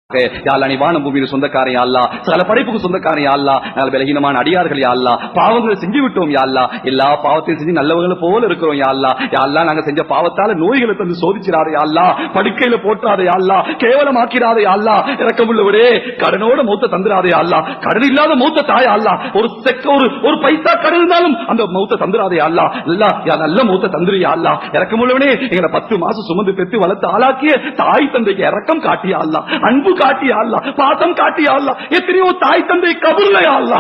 நீ வானம் பூமியில் சொந்தக்காரையா அல்லா, சகல படைப்புக்கு சொந்தக்காரையா அல்லா, நாங்கள் பலகீனமான அடியார்கள் யா அல்லா, பாவங்களை செஞ்சு விட்டோம் யா அல்லா, எல்லா பாவத்தையும் செஞ்சு நல்லவங்களை போல இருக்கிறோம் யா அல்லா. யா அல்லா, நாங்க செஞ்ச பாவத்தால நோய்களை தந்து சோதிச்சிடாதே யா அல்லா, படுக்கையில போட்டாதே யா அல்லா, கேவலமாக்கிறாதே யா அல்லா, இரக்கமுள்ளவரே கடனோட மௌத்த தந்துராதே யா அல்லா, கடன் இல்லாத மௌத்த தாயா அல்லா, ஒரு பைசா கடன் இருந்தாலும் அந்த மௌத்த தந்துராதே யா அல்லா, நல்ல மௌத்த தந்துரியா அல்லா. இரக்கமுள்ளவனே எங்களை 10 மாசம் சுமந்து பெற்று வளர்த்து ஆளாக்கிய தாய் தந்தைக்கு இரக்கம் காட்டியா அல்லா, அன்பு காட்டியா அல்லா, பாசம் காட்டியா அல்லா. எத்தனையோ தாய் தந்தை கபூர்லயா அல்லா,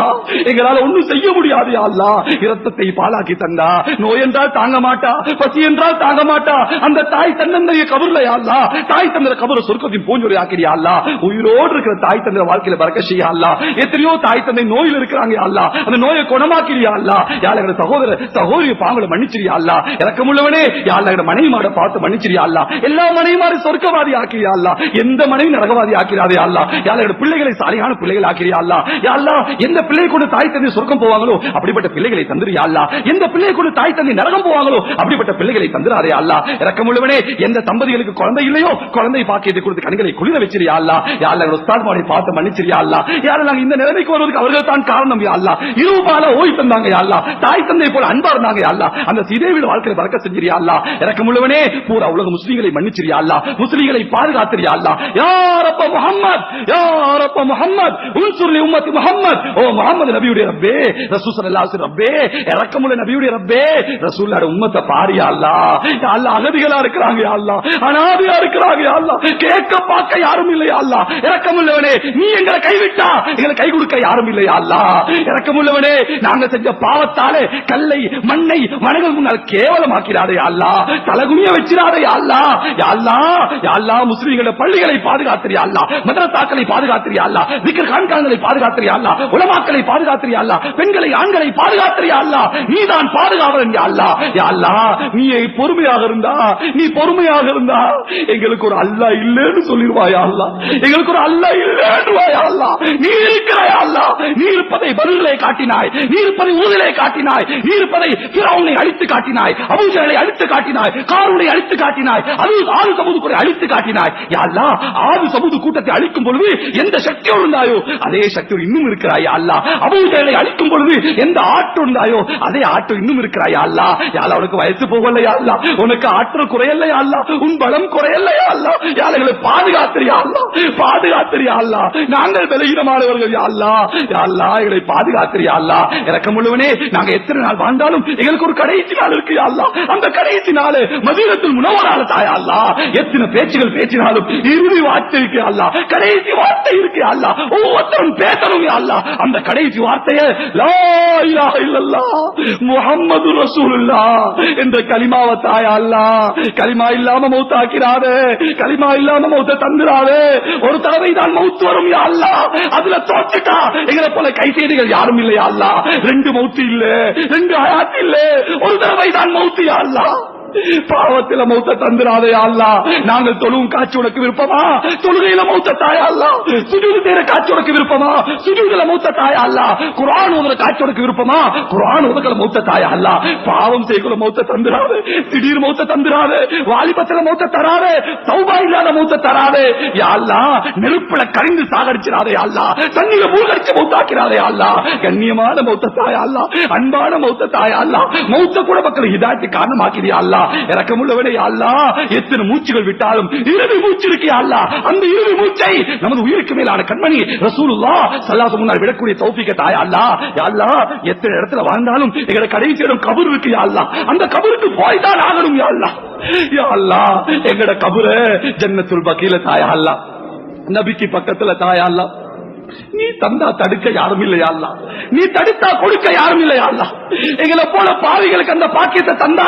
எங்களால ஒண்ணும் செய்ய முடியாது யா அல்லா. இரத்தத்தை பாலாக்கி தந்தா, நோய் என்றால் தாங்க மாட்டா, பசி என்றால் தாங்க மாட்டா, அந்த தாய் தந்தைய கபூர்லயா அல்லா, தாய் தந்தை கபூர சொர்க்கத்தின் பூஞ்சொலி ஆக்கிறியா அல்லா. உயிரோடு இருக்கிற தாய் தந்தை வாழ்க்கையில பறக்க செய்யா அல்லா. எத்தனையோ தாய் தந்தை நோயில் இருக்கிறாங்க அல்லா, அந்த நோயை குணமாக்கிறியா அல்லா. யாழ சகோதர சகோதரி பாவங்களை மன்னிச்சிரியா அல்லா. இறக்கமுள்ளவனே யாழ மனைவி மாட பார்த்து மன்னிச்சிரியா அல்லா. எல்லா மனைவி மாறி சொர்க்கவாதி ஆக்கிறியா அல்லா, எந்த மனைவி நரகவாதி ஆக்கிறாதே அல்லா. யாழ பிள்ளைகளை சாலியான பிள்ளைகள் ஆக்கிறியா அல்லா. யாழ்லா எந்த பிள்ளை கொண்டு தாய் தந்தை சொர்க்கம் போவாங்களோ அப்படிப்பட்ட பிள்ளைகளை தந்துரியா அல்லா. எந்த பிள்ளை கொண்டு தாய் தந்தை நரகம் போவாங்களோ அப்படிப்பட்ட பிள்ளைகளை தந்துராதே அல்லா. இறக்கமுள்ளவனே எந்த தம்பதிகளுக்கு குழந்தை இல்லையோ குழந்தை பாக்கியத்தை கொடுத்து கண்களை குளிர வச்சிரியா அல்லா. யாழ உஸ்தாத் மாடி பார்த்து மன்னிச்சிரியா அல்லா. யாழ நாங்க இந்த நிலைமைக்கு வருவதற்கு அவர்கள் தான் காரணம் யா அல்லா. இருபால ஓய் தந்தாங்க யா அல்லா, தாய் தந்தை போல அன்பா இருந்தாங்க யா அல்லா. அந்த சீதேவியோட வாழ்க்கையை பறக்க செஞ்சிரியா அல்லா. இறக்கமுள்ளவனே பூரா உலக முஸ்லிம்களை மன்னிச்சிரியா அல்லா, முஸ்லிம்களை பாதுகாத்திரியா அல்லா. யா ரப்ப முஹம்மத், யா ரப்ப முஹம்மத் உன்சுர் லி உம்மத்தி முஹம்மத். ஓ முஹம்மது நபியுடைய ரப்பே, ரசூல் ஸல்லல்லாஹு அலைஹி ரப்பே, இரக்கமுள்ள நபியுடைய ரப்பே, ரசூலுல்லாஹ்வுடைய உம்மத்தை பாரியா அல்லா. யா அல்லா அகதிகளா இருக்கிறாங்க யா அல்லா, அனாதையா இருக்கிறாங்க யா அல்லா, கேட்க பார்க்க யாரும் இல்லையா அல்லா. இரக்கமுள்ளவனே நீ எங்களை கைவிட்டா எங்களை கை கொடுக்க யாரும் இல்லையா அல்லா. இரக்கமுள்ளவனே நாங்க செஞ்ச பாவத்தாலே கல்லை மண்ணை மனங்கள் முன்னால் கேவலமாக்கிறாரே அல்லா, தலகுனிய வச்சிராதே அல்லா. யா அல்லா, யா அல்லா முஸ்லிம்கள பள்ளிகளை பாதுகாத்திரியா அல்லா, மதரசாக்களை பாதுகாத்திரியா அல்லா, விக்ர் கான்கான்களை பாதுகாத்திரியா அல்லா, உலமாக்களை பாதுகாத்திரியா அல்லா, பெண்களை ஆண்களை பாதுகாத்திரியா அல்லா. நீதான் பாதுகாவலன் யா அல்லா. யா அல்லா நீ பொறுமையாக இருந்தா, நீ பொறுமையாக இருந்தா எங்களுக்கு ஒரு அல்லா இல்லைன்னு சொல்லிடுவாயா அல்லா, எங்களுக்கு ஒரு அல்லா இல்லைன்னுவாயா அல்லா. நீ இருக்கிறாயா அல்லா, நீ இருப்பதை பதில்களை காட்டினாய், நீ இருப்பதை ஊதிலை காட்டினாய், நீ இருப்பதை ஃபிரௌனை அழித்து காட்டினாய், அபூஜஹலை அழித்து காட்டினாய், காரூனை அழித்து காட்டினாய், ஆறு சமூக கூட அழித்து காட்டினாய். யா அல்லா ஆறு சமூக கூட்டத்தை அழிக்கும் பொழுது எந்த சக்தியோடு இருந்தாயோ அதே சக்தியோடு இன்னும் இருக்கிறாயா அல்லா. அபூஜஹலை அழிக்கும் பொழுது எந்த ஆற்றல் இருந்தாயோ அதே ஆற்றல் இன்னும் இருக்கிறாயா அல்லா. யா அல்லா உனக்கு வயசு போகலையா அல்லா, உனக்கு ஆற்றல் குறையலையா அல்லா, உன் பலம் குறையலையா அல்லா. யா அல்லா எங்களை பாதுகாத்திரியா அல்லா, பாதுகாத்திரியா அல்லா. நாங்கள் பலகீனமானவர்கள் யா அல்லா. யா அல்லா எங்களை பாதுகாத்திரியா அல்லா. இரக்கமுள்ளவனே நாங்க எத்தனை நாள் வாழ்ந்தாலும் எங்களுக்கு ஒரு கடைசி நாள் இருக்கு யா அல்லா. அந்த கடைசி நாள் மதீனத்துல் முனவ்வரால தாயா அல்லா. எத்தனை பேச்சுகள் பேசினாலும் இறுதி வார்த்தை இருக்கு அல்லா, கடைசி வார்த்தை இருக்கு அல்லா. ஒவ்வொருத்தரும் பேசணும் யா அல்லா. அந்த கடைசி வார்த்தையை லா இலாஹ இல்லல்லாஹ் முஹம்மது ரசூலுல்லாஹ் என்ற கலிமாவை தாயா அல்லா. கலிமா இல்லாம மௌத்தாக்கிறாதே, கலிமா இல்லாம மௌத்த தந்துராதே. ஒரு தடவை தான் மௌத் வரும் யா அல்லா, அதுல தோற்றுட்டா எங்களை போல கைசேடிகள் யாரும் இல்லையா அல்லா. 2 மௌத்து இல்ல, 2 ஹயாத் இல்ல, ஒரு தடவை தான் மௌத்து யா அல்லா. பாவத்தில மௌத்த தந்துராதே அல்லா. நாங்கள் தொழுவும் காட்சி உனக்கு விருப்பமா, தொழுகையில மௌத்த தாயா அல்லா. சுஜூது செய்யற காட்சி உனக்கு விருப்பமா, சுஜூதுல மௌத்த தாயா அல்லா. குர்ஆன் ஓதுற காட்சி உனக்கு விருப்பமா, குர்ஆன் ஓதுற மௌத்த தாயா அல்லா. பாவம் செய்யற மௌத்த தந்துராதே, திடீர் மௌத்த தந்துராதே, வாலிபத்தில மௌத்த தராதே, தௌபா இல்லாத மௌத்த தராதே யா அல்லா. நெருப்புல கரிந்து சாகடிச்சிராதே அல்லா, தண்ணீர மூழ்கடிச்சு மௌத்தாக்கிறாதே அல்லா. கண்ணியமான மௌத்த தாயா அல்லா, அன்பான மௌத்த தாயா அல்லா. மௌத்த கூட மக்கள் ஹிதாயத்து காரணமாக்கிறியா அல்லா. இரக்கமுள்ளவனே யா அல்லா, எத்தனை மூச்சுகள் விட்டாலும் இறுதி மூச்சு இருக்கு யா அல்லா. அந்த இறுதி மூச்சை நமது உயிருக்கு மேலான கண்மணி ரசூலுல்லாஹ் ஸல்லல்லாஹு அலைஹி விடக்கூடிய தௌஃபீக தாயா அல்லா. யா அல்லா எத்தனை இடத்துல வாழ்ந்தாலும் எங்களை கடைசி இடம் கபர் இருக்கு யா அல்லா. அந்த கபருக்கு போய் தான் ஆகணும் யா அல்லா. யா அல்லா எங்கட கபர ஜன்னத்துல் பகீல தாயா அல்லா, நபிக்கு பக்கத்துல தாயா அல்லா. நீ தந்தா தடுக்க யாரும் இல்லையா அல்லா, நீ தடுத்தா கொடுக்க யாரும் இல்லையா அல்லா. எங்களை போல பாவிகளுக்கு அந்த பாக்கியத்தை தந்தா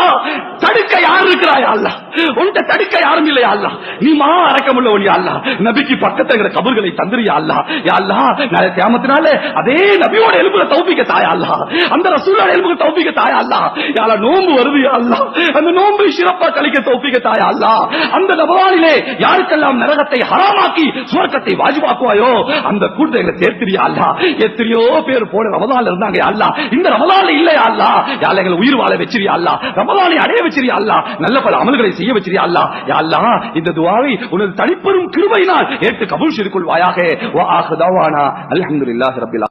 தடுக்க யாரும் இருக்கிறாயா அல்லா, உன்கிட்ட தடுக்க யாரும் இல்லையா அல்லா. நீ மா அரக்கமுள்ளவன் யா அல்லா. நபிக்கு பக்கத்துல கபர்களை தந்துரியா அல்லா. யா அல்லா நாளை கியாமத்தினால அதே நபியோட எலும்புல தௌஃபீக தாயா அல்லா, அந்த ரசூலோட எலும்புல தௌஃபீக தாயா அல்லா. யா அல்லா நோன்பு வருது யா அல்லா, அந்த நோன்பை சிறப்பா கழிக்க தௌஃபீக தாயா அல்லா. அந்த ரமலானிலே யாருக்கெல்லாம் நரகத்தை ஹராமாக்கி சுவர்க்கத்தை வாஜிபாக்குவாயோ அந்த கூட்டங்களை சேர்த்திரியா அல்லா. எத்தனையோ பேர் போன ரமலான்ல இருந்தாங்க யா அல்லா, இந்த ரமலான்ல இல்லையா அல்லா. யா அல்லா எங்களை உயிர் வாழ வச்சிரியா அல்லா, ரமலானை அடைய வச்சிரியா அல்லா, நல்ல பல அமல்களை செய்ய செய்ய வச்சிரியா அல்லாஹ். யா அல்லாஹ் இந்த துஆவை உனது தனிப்பெரும் கிருபையினால் ஏற்று கபூல் செய்து கொள்வாயாக. வ ஆஹிரு தஅவானா அல்ஹம்துலில்லாஹி ரப்பில்